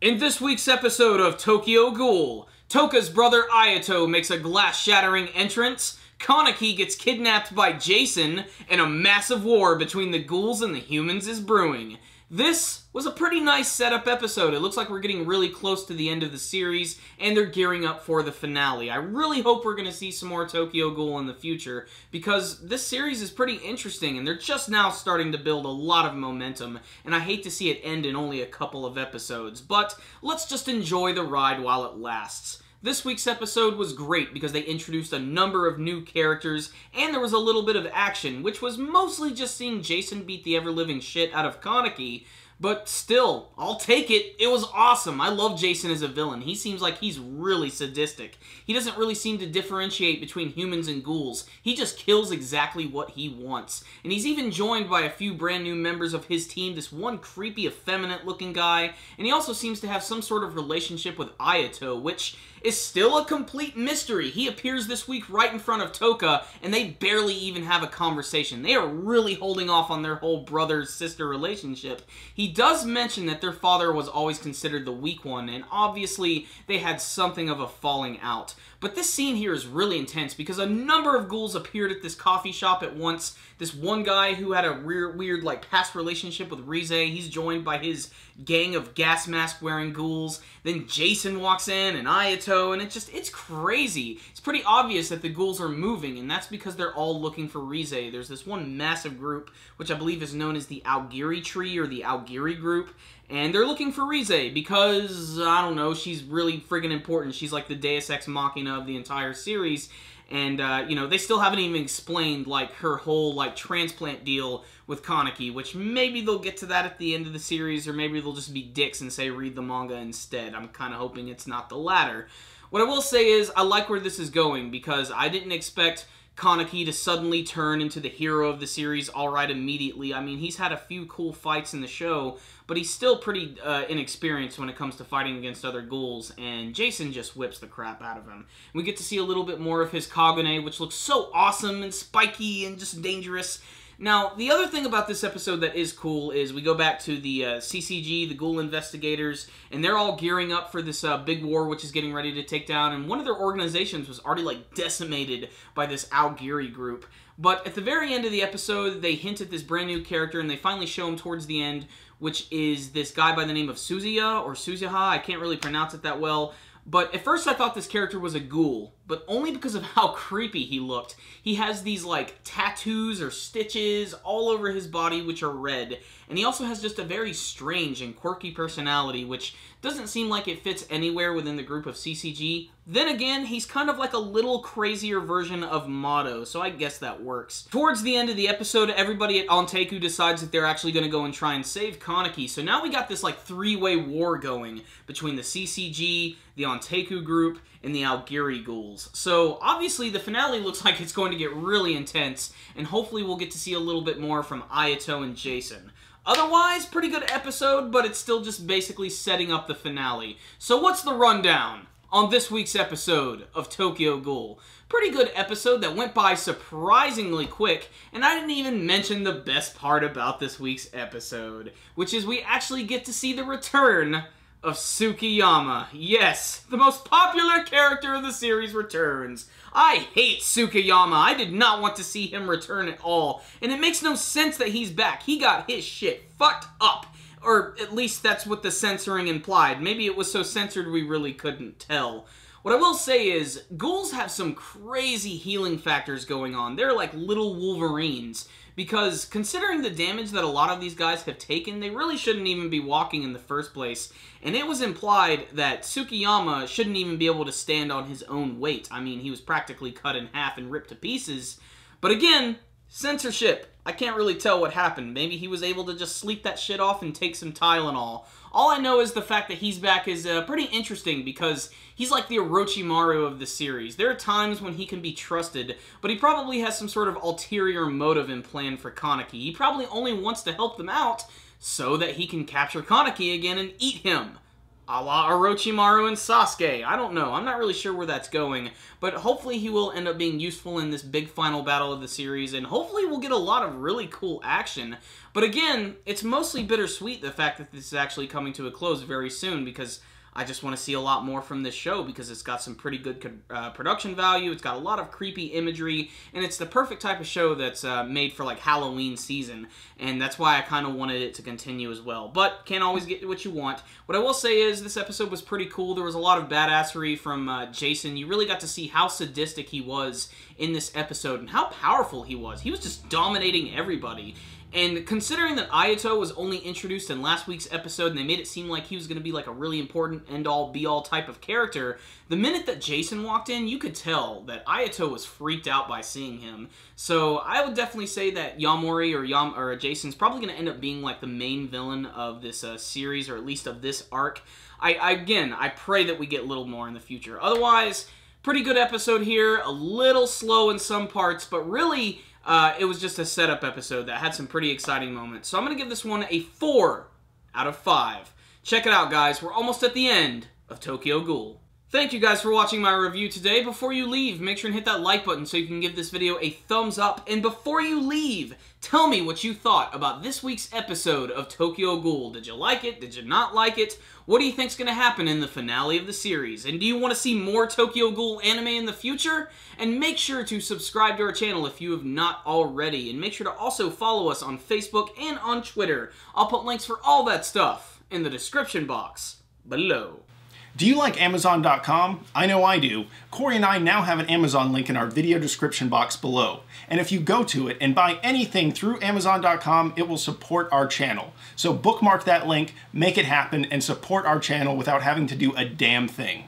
In this week's episode of Tokyo Ghoul, Toka's brother Ayato makes a glass-shattering entrance, Kaneki gets kidnapped by Jason, and a massive war between the ghouls and the humans is brewing. This was a pretty nice setup episode. It looks like we're getting really close to the end of the series, and they're gearing up for the finale. I really hope we're going to see some more Tokyo Ghoul in the future, because this series is pretty interesting, and they're just now starting to build a lot of momentum, and I hate to see it end in only a couple of episodes. But let's just enjoy the ride while it lasts. This week's episode was great because they introduced a number of new characters, and there was a little bit of action, which was mostly just seeing Jason beat the ever-living shit out of Kaneki. But still, I'll take it. It was awesome. I love Jason as a villain. He seems like he's really sadistic. He doesn't really seem to differentiate between humans and ghouls. He just kills exactly what he wants. And he's even joined by a few brand new members of his team, this one creepy, effeminate looking guy, and he also seems to have some sort of relationship with Ayato, which is still a complete mystery. He appears this week right in front of Toka, and they barely even have a conversation. They are really holding off on their whole brother-sister relationship. He does mention that their father was always considered the weak one, and obviously they had something of a falling out. But this scene here is really intense because a number of ghouls appeared at this coffee shop at once. This one guy who had a weird like past relationship with Rize, he's joined by his gang of gas mask wearing ghouls. Then Jason walks in and Ayato, and it's crazy. It's pretty obvious that the ghouls are moving, and that's because they're all looking for Rize. There's this one massive group, which I believe is known as the Aogiri tree or the Aogiri group, and they're looking for Rize because, I don't know, she's really friggin' important. She's like the Deus Ex Machina of the entire series. And, you know, they still haven't even explained, like, her whole, like, transplant deal with Kaneki, which maybe they'll get to that at the end of the series, or maybe they'll just be dicks and say read the manga instead. I'm kind of hoping it's not the latter. What I will say is, I like where this is going, because I didn't expect Kaneki to suddenly turn into the hero of the series alright immediately. I mean, he's had a few cool fights in the show, but he's still pretty inexperienced when it comes to fighting against other ghouls, and Jason just whips the crap out of him. We get to see a little bit more of his Kagune, which looks so awesome and spiky and just dangerous. Now, the other thing about this episode that is cool is we go back to the CCG, the Ghoul investigators, and they're all gearing up for this big war which is getting ready to take down, and one of their organizations was already, like, decimated by this Aogiri group. But at the very end of the episode, they hint at this brand new character, and they finally show him towards the end, which is this guy by the name of Suzuya, or Suzuha, I can't really pronounce it that well. But at first I thought this character was a ghoul, but only because of how creepy he looked. He has these, like, tattoos or stitches all over his body which are red, and he also has just a very strange and quirky personality, which doesn't seem like it fits anywhere within the group of CCG. Then again, he's kind of like a little crazier version of Mado, so I guess that works. Towards the end of the episode, everybody at Onteku decides that they're actually going to go and try and save Kaneki, so now we got this, like, three-way war going between the CCG, the Onteku group, and the Aogiri ghouls. So, obviously, the finale looks like it's going to get really intense, and hopefully we'll get to see a little bit more from Ayato and Jason. Otherwise, pretty good episode, but it's still just basically setting up the finale. So what's the rundown on this week's episode of Tokyo Ghoul? Pretty good episode that went by surprisingly quick, and I didn't even mention the best part about this week's episode, which is we actually get to see the return of Tsukiyama. Yes, the most popular character of the series returns. I hate Tsukiyama. I did not want to see him return at all. And it makes no sense that he's back. He got his shit fucked up. Or at least that's what the censoring implied. Maybe it was so censored we really couldn't tell. What I will say is, ghouls have some crazy healing factors going on. They're like little Wolverines. Because considering the damage that a lot of these guys have taken, they really shouldn't even be walking in the first place. And it was implied that Tsukiyama shouldn't even be able to stand on his own weight. I mean, he was practically cut in half and ripped to pieces. But again, censorship. I can't really tell what happened. Maybe he was able to just sleep that shit off and take some Tylenol. All I know is the fact that he's back is pretty interesting because he's like the Orochimaru of the series. There are times when he can be trusted, but he probably has some sort of ulterior motive and plan for Kaneki. He probably only wants to help them out so that he can capture Kaneki again and eat him. A la Orochimaru and Sasuke. I don't know. I'm not really sure where that's going, but hopefully he will end up being useful in this big final battle of the series, and hopefully we'll get a lot of really cool action. But again, it's mostly bittersweet, the fact that this is actually coming to a close very soon, because I just want to see a lot more from this show, because it's got some pretty good production value, it's got a lot of creepy imagery, and it's the perfect type of show that's made for, like, Halloween season, and that's why I kind of wanted it to continue as well. But can't always get what you want. What I will say is, this episode was pretty cool. There was a lot of badassery from Jason. You really got to see how sadistic he was in this episode, and how powerful he was. He was just dominating everybody. And considering that Ayato was only introduced in last week's episode, and they made it seem like he was going to be like a really important end-all, be-all type of character, the minute that Jason walked in, you could tell that Ayato was freaked out by seeing him. So I would definitely say that Yamori or Jason's probably going to end up being like the main villain of this series, or at least of this arc. Again, I pray that we get a little more in the future. Otherwise, pretty good episode here, a little slow in some parts, but really it was just a setup episode that had some pretty exciting moments. So I'm going to give this one a 4 out of 5. Check it out, guys. We're almost at the end of Tokyo Ghoul. Thank you guys for watching my review today. Before you leave, make sure and hit that like button so you can give this video a thumbs up. And before you leave, tell me what you thought about this week's episode of Tokyo Ghoul. Did you like it? Did you not like it? What do you think's going to happen in the finale of the series? And do you want to see more Tokyo Ghoul anime in the future? And make sure to subscribe to our channel if you have not already. And make sure to also follow us on Facebook and on Twitter. I'll put links for all that stuff in the description box below. Do you like Amazon.com? I know I do. Corey and I now have an Amazon link in our video description box below. And if you go to it and buy anything through Amazon.com, it will support our channel. So bookmark that link, make it happen, and support our channel without having to do a damn thing.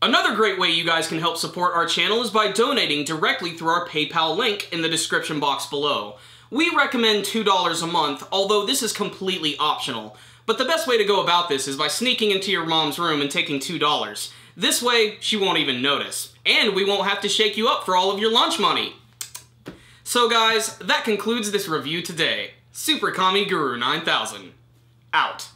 Another great way you guys can help support our channel is by donating directly through our PayPal link in the description box below. We recommend $2 a month, although this is completely optional. But the best way to go about this is by sneaking into your mom's room and taking $2. This way, she won't even notice. And we won't have to shake you up for all of your lunch money. So guys, that concludes this review today. Super Kami Guru 9000. Out.